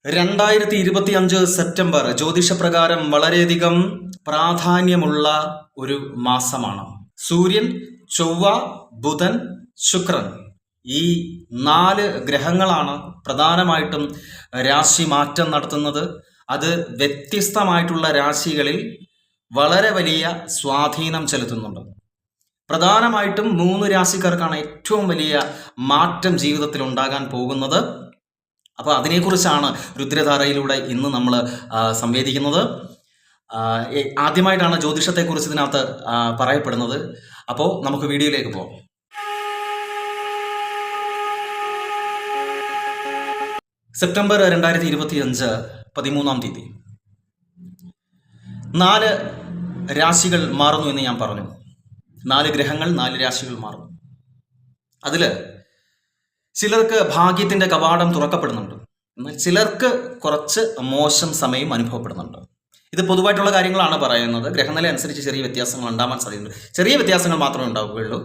2025 September ജ്യോതിഷപ്രകാരം വളരെയധികം പ്രാധാന്യമുള്ള ഒരു മാസമാണ്. സൂര്യൻ, ചൊവ്വ, ബുധൻ, ശുക്രൻ ഈ 4 ഗ്രഹങ്ങളാണ് പ്രധാനമായിട്ടും രാശി മാറ്റം നടത്തുന്നത്. അത് വ്യത്യസ്തമായിട്ടുള്ള രാശികളിൽ വളരെ വലിയ സ്വാധീനം ചെലുത്തുന്നുണ്ട്. പ്രധാനമായിട്ടും 3 രാശിക്കാർക്കാണ് ഏറ്റവും വലിയ മാറ്റം ജീവിതത്തിൽ ഉണ്ടാകാൻ പോകുന്നത്. അപ്പോൾ അതിനെക്കുറിച്ചാണ് രുദ്രധാരയിലൂടെ ഇന്ന് നമ്മൾ സംവേദിക്കുന്നത്. ആദ്യമായിട്ടാണ് ജ്യോതിഷത്തെക്കുറിച്ച് ഇതിനകത്ത് പറയപ്പെടുന്നത്. അപ്പോൾ നമുക്ക് വീഡിയോയിലേക്ക് പോകാം. സെപ്റ്റംബർ 2025 13-ാം തീയതി 4 രാശികൾ മാറുന്നു എന്ന് ഞാൻ പറഞ്ഞു. 4 ഗ്രഹങ്ങൾ 4 രാശികൾ മാറുന്നു. അതിൽ ചിലർക്ക് ഭാഗ്യത്തിൻ്റെ കവാടം തുറക്കപ്പെടുന്നുണ്ട്, എന്നാൽ ചിലർക്ക് കുറച്ച് മോശം സമയം അനുഭവപ്പെടുന്നുണ്ട്. ഇത് പൊതുവായിട്ടുള്ള കാര്യങ്ങളാണ് പറയുന്നത്. ഗ്രഹനില അനുസരിച്ച് ചെറിയ വ്യത്യാസങ്ങൾ ഉണ്ടാവാൻ സാധ്യതയുണ്ട്. ചെറിയ വ്യത്യാസങ്ങൾ മാത്രമേ ഉണ്ടാവുകയുള്ളൂ.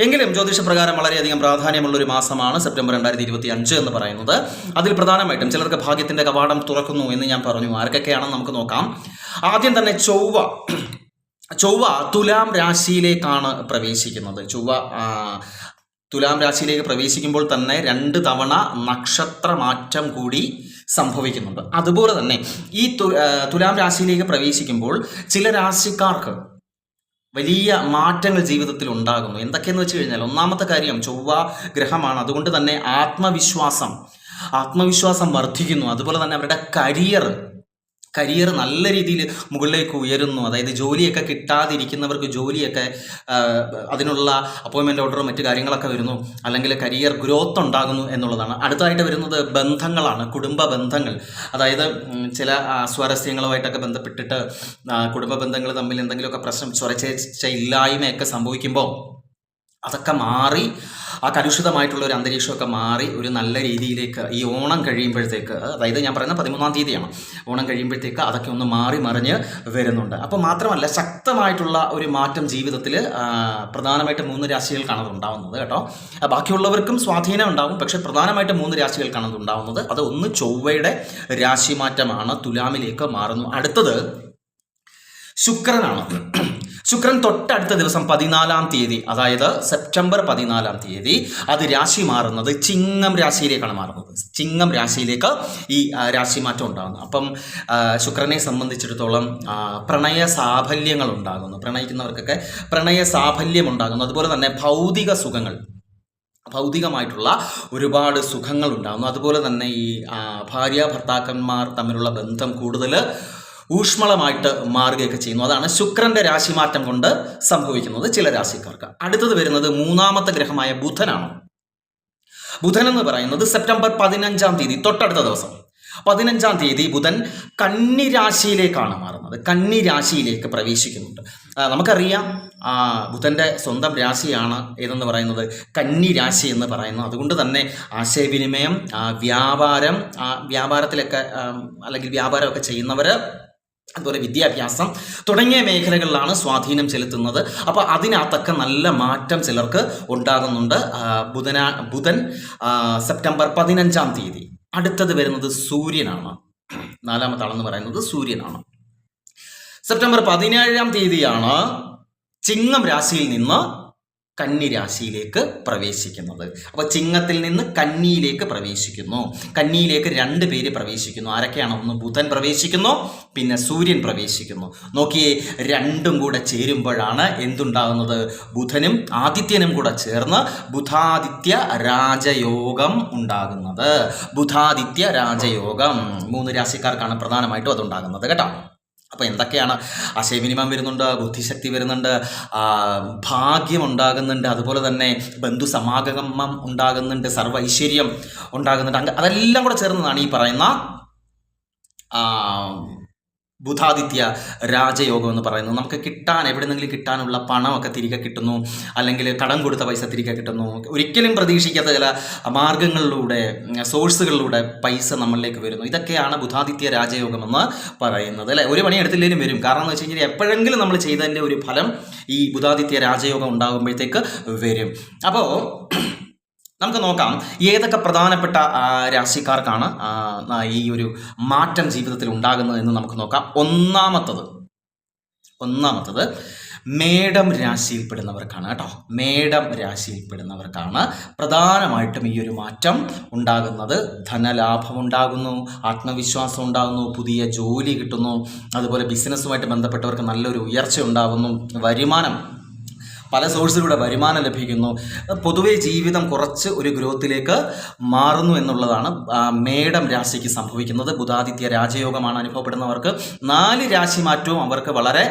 എങ്കിലും ജ്യോതിഷപ്രകാരം വളരെയധികം പ്രാധാന്യമുള്ള ഒരു മാസമാണ് സെപ്റ്റംബർ 2025 എന്ന് പറയുന്നത്. അതിൽ പ്രധാനമായിട്ടും ചിലർക്ക് ഭാഗ്യത്തിൻ്റെ കവാടം തുറക്കുന്നു എന്ന് ഞാൻ പറഞ്ഞു. ആർക്കൊക്കെയാണെന്ന് നമുക്ക് നോക്കാം. ആദ്യം തന്നെ ചൊവ്വ തുലാം രാശിയിലേക്കാണ് പ്രവേശിക്കുന്നത്. ചൊവ്വ തുലാം രാശിയിലേക്ക് പ്രവേശിക്കുമ്പോൾ തന്നെ 2 തവണ നക്ഷത്രമാറ്റം കൂടി സംഭവിക്കുന്നുണ്ട്. അതുപോലെ തന്നെ ഈ തുലാം രാശിയിലേക്ക് പ്രവേശിക്കുമ്പോൾ ചില രാശിക്കാർക്ക് വലിയ മാറ്റങ്ങൾ ജീവിതത്തിൽ ഉണ്ടാകുന്നു. എന്തൊക്കെയെന്ന് വെച്ച് കഴിഞ്ഞാൽ, ഒന്നാമത്തെ കാര്യം ചൊവ്വ ഗ്രഹമാണ്. അതുകൊണ്ട് തന്നെ ആത്മവിശ്വാസം വർദ്ധിക്കുന്നു. അതുപോലെ തന്നെ അവരുടെ കരിയർ നല്ല രീതിയിൽ മുകളിലേക്ക് ഉയരുന്നു. അതായത് ജോലിയൊക്കെ കിട്ടാതിരിക്കുന്നവർക്ക് ജോലിയൊക്കെ അതിനുള്ള അപ്പോയിൻമെൻ്റ് ഓർഡറും മറ്റു കാര്യങ്ങളൊക്കെ വരുന്നു, അല്ലെങ്കിൽ കരിയർ ഗ്രോത്ത് ഉണ്ടാകുന്നു എന്നുള്ളതാണ്. അടുത്തായിട്ട് വരുന്നത് ബന്ധങ്ങളാണ്, കുടുംബ ബന്ധങ്ങൾ. അതായത് ചില സ്വാരസ്യങ്ങളുമായിട്ടൊക്കെ ബന്ധപ്പെട്ടിട്ട് കുടുംബ ബന്ധങ്ങൾ തമ്മിൽ എന്തെങ്കിലുമൊക്കെ പ്രശ്നം, സ്വരച്ചേർച്ച ഇല്ലായ്മയൊക്കെ സംഭവിക്കുമ്പോൾ അതൊക്കെ മാറി, ആ കലുഷിതമായിട്ടുള്ള ഒരു അന്തരീക്ഷമൊക്കെ മാറി ഒരു നല്ല രീതിയിലേക്ക് ഈ ഓണം കഴിയുമ്പോഴത്തേക്ക്, അതായത് ഞാൻ പറയുന്നത് 13-ാം തീയതിയാണ്, ഓണം കഴിയുമ്പോഴത്തേക്ക് അതൊക്കെ ഒന്ന് മാറി മറിഞ്ഞ് വരുന്നുണ്ട്. അപ്പോൾ മാത്രമല്ല, ശക്തമായിട്ടുള്ള ഒരു മാറ്റം ജീവിതത്തിൽ പ്രധാനമായിട്ട് 3 രാശികൾക്കാണ് അത് ഉണ്ടാവുന്നത് കേട്ടോ. ബാക്കിയുള്ളവർക്കും സ്വാധീനം ഉണ്ടാവും, പക്ഷേ പ്രധാനമായിട്ട് 3 രാശികൾക്കാണ് അത് ഉണ്ടാവുന്നത്. അത് ഒന്ന് ചൊവ്വയുടെ രാശിമാറ്റമാണ്, തുലാമിലേക്ക് മാറുന്നു. അടുത്തത് ശുക്രനാണ്. ശുക്രൻ തൊട്ടടുത്ത ദിവസം 14-ാം തീയതി, അതായത് സെപ്റ്റംബർ 14-ാം തീയതി അത് രാശി മാറുന്നത് ചിങ്ങം രാശിയിലേക്കാണ് മാറുന്നത്. ചിങ്ങം രാശിയിലേക്ക് ഈ രാശിമാറ്റം ഉണ്ടാകുന്നു. അപ്പം ശുക്രനെ സംബന്ധിച്ചിടത്തോളം പ്രണയ സാഫല്യങ്ങൾ ഉണ്ടാകുന്നു. പ്രണയിക്കുന്നവർക്കൊക്കെ പ്രണയ സാഫല്യം ഉണ്ടാകുന്നു. അതുപോലെ തന്നെ ഭൗതികമായിട്ടുള്ള ഒരുപാട് സുഖങ്ങൾ ഉണ്ടാകുന്നു. അതുപോലെ തന്നെ ഈ ഭാര്യ ഭർത്താക്കന്മാർ തമ്മിലുള്ള ബന്ധം കൂടുതൽ ഊഷ്മളമായിട്ട് മാറുകയൊക്കെ ചെയ്യുന്നു. അതാണ് ശുക്രന്റെ രാശിമാറ്റം കൊണ്ട് സംഭവിക്കുന്നത് ചില രാശിക്കാർക്ക്. അടുത്തത് വരുന്നത് 3-ാമത്തെ ഗ്രഹമായ ബുധനാണ്. ബുധൻ എന്ന് പറയുന്നത് സെപ്റ്റംബർ 15-ാം തീയതി, തൊട്ടടുത്ത ദിവസം 15-ാം തീയതി ബുധൻ കന്നി രാശിയിലേക്കാണ് മാറുന്നത്. കന്നി രാശിയിലേക്ക് പ്രവേശിക്കുന്നുണ്ട്. നമുക്കറിയാം ബുധൻ്റെ സ്വന്തം രാശിയാണ് ഏതെന്ന് പറയുന്നത്, കന്നി രാശി എന്ന് പറയുന്നത്. അതുകൊണ്ട് തന്നെ ആശയവിനിമയം, വ്യാപാരത്തിലൊക്കെ അല്ലെങ്കിൽ വ്യാപാരമൊക്കെ ചെയ്യുന്നവർ, അതുപോലെ വിദ്യാഭ്യാസം തുടങ്ങിയ മേഖലകളിലാണ് സ്വാധീനം ചെലുത്തുന്നത്. അപ്പോൾ അതിനകത്തൊക്കെ നല്ല മാറ്റം ചിലർക്ക് ഉണ്ടാകുന്നുണ്ട്. ബുധൻ സെപ്റ്റംബർ 15-ാം തീയതി. അടുത്തത് വരുന്നത് സൂര്യനാണ്. 4-ാമത്തെ ആളെന്ന് പറയുന്നത് സൂര്യനാണ്. സെപ്റ്റംബർ 17-ാം തീയതിയാണ് ചിങ്ങം രാശിയിൽ നിന്ന് കന്നി രാശിയിലേക്ക് പ്രവേശിക്കുന്നത്. അപ്പോൾ ചിങ്ങത്തിൽ നിന്ന് കന്നിയിലേക്ക് പ്രവേശിക്കുന്നു. കന്നിയിലേക്ക് 2 പേര് പ്രവേശിക്കുന്നു. ആരൊക്കെയാണ്? ഒന്ന് ബുധൻ പ്രവേശിക്കുന്നു, പിന്നെ സൂര്യൻ പ്രവേശിക്കുന്നു. നോക്കിയേ, 2ഉം കൂടെ ചേരുമ്പോഴാണ് എന്തുണ്ടാകുന്നത്? ബുധനും ആദിത്യനും കൂടെ ചേർന്ന് ബുധാദിത്യ രാജയോഗം ഉണ്ടാകുന്നത്. ബുധാദിത്യ രാജയോഗം 3 രാശിക്കാർക്കാണ് പ്രധാനമായിട്ടും അതുണ്ടാകുന്നത് കേട്ടോ. അപ്പോൾ എന്തൊക്കെയാണ്? ആശയവിനിമയം വരുന്നുണ്ട്, ബുദ്ധിശക്തി വരുന്നുണ്ട്, ഭാഗ്യം ഉണ്ടാകുന്നുണ്ട്, അതുപോലെ തന്നെ ബന്ധുസമാഗമം ഉണ്ടാകുന്നുണ്ട്, സർവ്വ ഐശ്വര്യം ഉണ്ടാകുന്നുണ്ട്. അതെല്ലാം കൂടെ ചേർന്നതാണ് ഈ പറയുന്ന ബുധാദിത്യ രാജയോഗം എന്ന് പറയുന്നത്. നമുക്ക് എവിടെന്നെങ്കിലും കിട്ടാനുള്ള പണമൊക്കെ തിരികെ കിട്ടുന്നു, അല്ലെങ്കിൽ കടം കൊടുത്ത പൈസ തിരികെ കിട്ടുന്നു. ഒരിക്കലും പ്രതീക്ഷിക്കാത്ത ചില മാർഗങ്ങളിലൂടെ, സോഴ്സുകളിലൂടെ പൈസ നമ്മളിലേക്ക് വരുന്നു. ഇതൊക്കെയാണ് ബുധാദിത്യ രാജയോഗം എന്ന് പറയുന്നത് അല്ലേ. ഒരു പണി എടുത്തില്ലെങ്കിലും വരും. കാരണം എന്ന് വെച്ച് കഴിഞ്ഞാൽ എപ്പോഴെങ്കിലും നമ്മൾ ചെയ്തതിൻ്റെ ഒരു ഫലം ഈ ബുധാദിത്യ രാജയോഗം ഉണ്ടാകുമ്പോഴത്തേക്ക് വരും. അപ്പോൾ നമുക്ക് നോക്കാം ഏതൊക്കെ പ്രധാനപ്പെട്ട രാശിക്കാർക്കാണ് ഈ ഒരു മാറ്റം ജീവിതത്തിൽ ഉണ്ടാകുന്നത് എന്ന് നമുക്ക് നോക്കാം. ഒന്നാമത്തത് മേടം രാശിയിൽപ്പെടുന്നവർക്കാണ് കേട്ടോ. മേടം രാശിയിൽപ്പെടുന്നവർക്കാണ് പ്രധാനമായിട്ടും ഈ ഒരു മാറ്റം ഉണ്ടാകുന്നത്. ധനലാഭം ഉണ്ടാകുന്നു, ആത്മവിശ്വാസം ഉണ്ടാകുന്നു, പുതിയ ജോലി കിട്ടുന്നു, അതുപോലെ ബിസിനസ്സുമായിട്ട് ബന്ധപ്പെട്ടവർക്ക് നല്ലൊരു ഉയർച്ച ഉണ്ടാകുന്നു, വരുമാനം പല സോഴ്സിലൂടെ വരുമാനം ലഭിക്കുന്നു. പൊതുവെ ജീവിതം കുറച്ച് ഒരു ഗ്രോത്തിലേക്ക് മാറുന്നു എന്നുള്ളതാണ് മേടം രാശിക്ക് സംഭവിക്കുന്നത്. ബുധാദിത്യ രാജയോഗമാണ് അനുഭവപ്പെടുന്നവർക്ക്. 4 രാശി മാറ്റവും അവർക്ക് വളരെ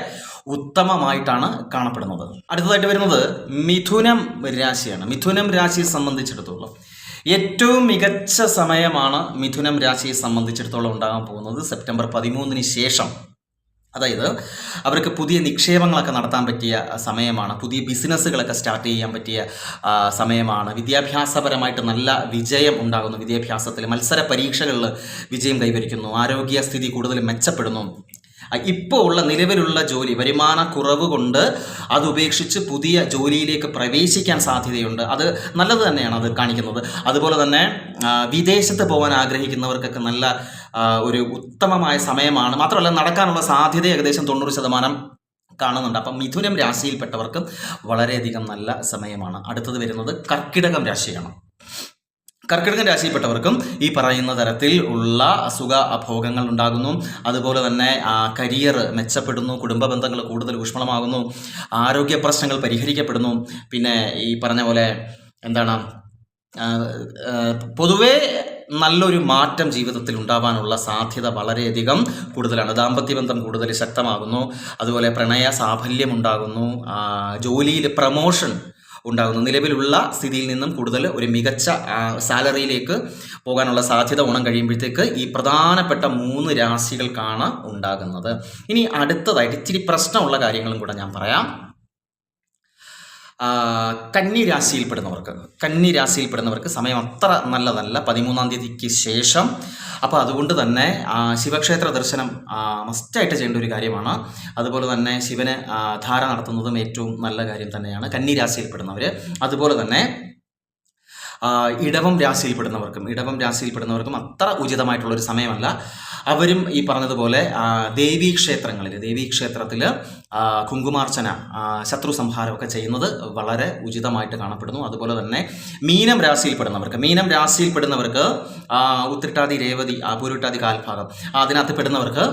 ഉത്തമമായിട്ടാണ് കാണപ്പെടുന്നത്. അടുത്തതായിട്ട് വരുന്നത് മിഥുനം രാശിയാണ്. മിഥുനം രാശിയെ സംബന്ധിച്ചിടത്തോളം ഏറ്റവും മികച്ച സമയമാണ് മിഥുനം രാശിയെ സംബന്ധിച്ചിടത്തോളം ഉണ്ടാകാൻ പോകുന്നത് സെപ്റ്റംബർ 13 ശേഷം. അതായത് അവർക്ക് പുതിയ നിക്ഷേപങ്ങളൊക്കെ നടത്താൻ പറ്റിയ സമയമാണ്. പുതിയ ബിസിനസ്സുകളൊക്കെ സ്റ്റാർട്ട് ചെയ്യാൻ പറ്റിയ സമയമാണ്. വിദ്യാഭ്യാസപരമായിട്ട് നല്ല വിജയം ഉണ്ടാകുന്നു. വിദ്യാഭ്യാസത്തിൽ മത്സര പരീക്ഷകളിൽ വിജയം കൈവരിക്കുന്നു. ആരോഗ്യസ്ഥിതി കൂടുതൽ മെച്ചപ്പെടുന്നു. ഇപ്പോൾ ഉള്ള നിലവിലുള്ള ജോലി വരുമാന കുറവ് കൊണ്ട് അത് ഉപേക്ഷിച്ച് പുതിയ ജോലിയിലേക്ക് പ്രവേശിക്കാൻ സാധ്യതയുണ്ട്. അത് നല്ലത് തന്നെയാണ് അത് കാണിക്കുന്നത്. അതുപോലെ തന്നെ വിദേശത്ത് പോകാൻ ആഗ്രഹിക്കുന്നവർക്കൊക്കെ നല്ല ഒരു ഉത്തമമായ സമയമാണ്. മാത്രമല്ല നടക്കാനുള്ള സാധ്യത ഏകദേശം 90% കാണുന്നുണ്ട്. അപ്പം മിഥുനം രാശിയിൽപ്പെട്ടവർക്ക് വളരെയധികം നല്ല സമയമാണ്. അടുത്തത് വരുന്നത് കർക്കിടകം രാശിയാണ്. കർക്കിടകം രാശിയിൽപ്പെട്ടവർക്കും ഈ പറയുന്ന തരത്തിൽ ഉള്ള സുഖ ഭോഗങ്ങൾ ഉണ്ടാകുന്നു. അതുപോലെ തന്നെ കരിയർ മെച്ചപ്പെടുന്നു, കുടുംബ ബന്ധങ്ങൾ കൂടുതൽ ഊഷ്മളമാകുന്നു, ആരോഗ്യ പ്രശ്നങ്ങൾ പരിഹരിക്കപ്പെടുന്നു. പിന്നെ ഈ പറഞ്ഞ പോലെ എന്താണ്, പൊതുവേ നല്ലൊരു മാറ്റം ജീവിതത്തിൽ ഉണ്ടാവാനുള്ള സാധ്യത വളരെയധികം കൂടുതലാണ്. ദാമ്പത്യബന്ധം കൂടുതൽ ശക്തമാകുന്നു. അതുപോലെ പ്രണയ സാഫല്യം ഉണ്ടാകുന്നു. ജോലിയിൽ പ്രമോഷൻ ഉണ്ടാകുന്നു. നിലവിലുള്ള സ്ഥിതിയിൽ നിന്നും കൂടുതൽ ഒരു മികച്ച സാലറിയിലേക്ക് പോകാനുള്ള സാധ്യത ഓണം കഴിയുമ്പോഴത്തേക്ക് ഈ പ്രധാനപ്പെട്ട 3 രാശികൾക്കാണ് ഉണ്ടാകുന്നത്. ഇനി അടുത്തതായിട്ട് ഇച്ചിരി പ്രശ്നമുള്ള കാര്യങ്ങളും കൂടെ ഞാൻ പറയാം. കന്നി രാശിയിൽപ്പെടുന്നവർക്ക് സമയം അത്ര നല്ലതല്ല 13-ാം തീയതിക്ക് ശേഷം. അപ്പോൾ അതുകൊണ്ട് തന്നെ ശിവക്ഷേത്ര ദർശനം മസ്റ്റായിട്ട് ചെയ്യേണ്ട ഒരു കാര്യമാണ്. അതുപോലെ തന്നെ ശിവന് ധാര നടത്തുന്നതും ഏറ്റവും നല്ല കാര്യം തന്നെയാണ് കന്നി രാശിയിൽപ്പെടുന്നവർ. അതുപോലെ തന്നെ ഇടവം രാശിയിൽപ്പെടുന്നവർക്കും അത്ര ഉചിതമായിട്ടുള്ളൊരു സമയമല്ല. അവരും ഈ പറഞ്ഞതുപോലെ ദേവീക്ഷേത്രത്തിൽ കുങ്കുമാർച്ചന, ശത്രു സംഹാരമൊക്കെ ചെയ്യുന്നത് വളരെ ഉചിതമായിട്ട് കാണപ്പെടുന്നു. അതുപോലെ തന്നെ മീനം രാശിയിൽപ്പെടുന്നവർക്ക് ഉത്രട്ടാതി, രേവതി, പൂരുട്ടാതി കാൽഭാഗം അതിനകത്ത് പെടുന്നവർക്ക്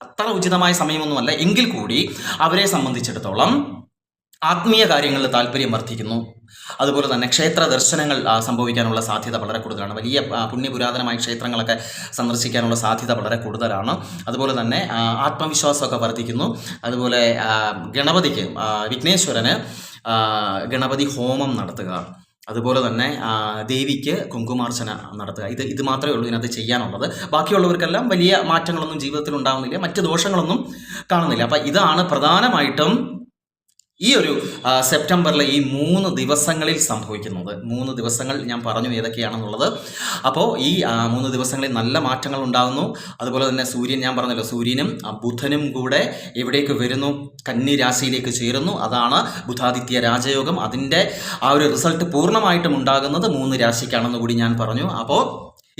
അത്ര ഉചിതമായ സമയമൊന്നുമല്ല. എങ്കിൽ കൂടി അവരെ സംബന്ധിച്ചിടത്തോളം ആത്മീയ കാര്യങ്ങളിൽ താല്പര്യം വർദ്ധിക്കുന്നു. അതുപോലെ തന്നെ ക്ഷേത്ര ദർശനങ്ങൾ സംഭവിക്കാനുള്ള സാധ്യത വളരെ കൂടുതലാണ്. വലിയ പുണ്യപുരാതനമായ ക്ഷേത്രങ്ങളൊക്കെ സന്ദർശിക്കാനുള്ള സാധ്യത വളരെ കൂടുതലാണ്. അതുപോലെ തന്നെ ആത്മവിശ്വാസമൊക്കെ വർദ്ധിക്കുന്നു. അതുപോലെ ഗണപതിക്ക്, വിഘ്നേശ്വരന് ഗണപതി ഹോമം നടത്തുക, അതുപോലെ തന്നെ ദേവിക്ക് കുങ്കുമാർച്ചന നടത്തുക. ഇത് മാത്രമേ ഉള്ളൂ ഇതിനകത്ത് ചെയ്യാനുള്ളത്. ബാക്കിയുള്ളവർക്കെല്ലാം വലിയ മാറ്റങ്ങളൊന്നും ജീവിതത്തിൽ ഉണ്ടാകുന്നില്ല, മറ്റ് ദോഷങ്ങളൊന്നും കാണുന്നില്ല. അപ്പം ഇതാണ് പ്രധാനമായിട്ടും ഈ ഒരു സെപ്റ്റംബറിലെ ഈ 3 ദിവസങ്ങളിൽ സംഭവിക്കുന്നത്. 3 ദിവസങ്ങൾ ഞാൻ പറഞ്ഞു ഏതൊക്കെയാണെന്നുള്ളത്. അപ്പോൾ ഈ 3 ദിവസങ്ങളിൽ നല്ല മാറ്റങ്ങൾ ഉണ്ടാകുന്നു. അതുപോലെ തന്നെ സൂര്യൻ, ഞാൻ പറഞ്ഞല്ലോ, സൂര്യനും ബുധനും കൂടെ എവിടേക്ക് വരുന്നു? കന്നി രാശിയിലേക്ക് ചേരുന്നു. അതാണ് ബുധാദിത്യ രാജയോഗം. അതിൻ്റെ ആ ഒരു റിസൾട്ട് പൂർണ്ണമായിട്ടും ഉണ്ടാകുന്നത് 3 രാശിക്കാണെന്ന് കൂടി ഞാൻ പറഞ്ഞു. അപ്പോൾ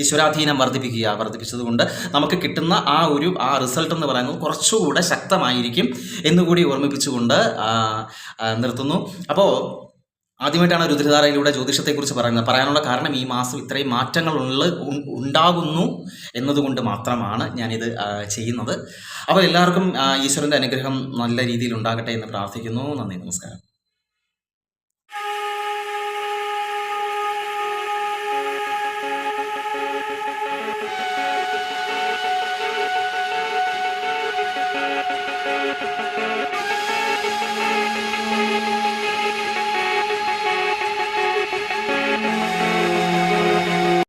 ഈശ്വരാധീനം വർദ്ധിപ്പിച്ചതുകൊണ്ട് നമുക്ക് കിട്ടുന്ന ആ റിസൾട്ട് എന്ന് പറയുന്നത് കുറച്ചുകൂടെ ശക്തമായിരിക്കും എന്നുകൂടി ഓർമ്മിപ്പിച്ചുകൊണ്ട് നിർത്തുന്നു. അപ്പോൾ ആദ്യമായിട്ടാണ് രുദ്രധാരയിലൂടെ ജ്യോതിഷത്തെക്കുറിച്ച് പറയാനുള്ള കാരണം ഈ മാസം ഇത്രയും മാറ്റങ്ങൾ ഉണ്ടാകുന്നു എന്നതുകൊണ്ട് മാത്രമാണ് ഞാനിത് ചെയ്യുന്നത്. അപ്പോൾ എല്ലാവർക്കും ഈശ്വരൻ്റെ അനുഗ്രഹം നല്ല രീതിയിൽ ഉണ്ടാകട്ടെ എന്ന് പ്രാർത്ഥിക്കുന്നു. നന്ദി, നമസ്കാരം.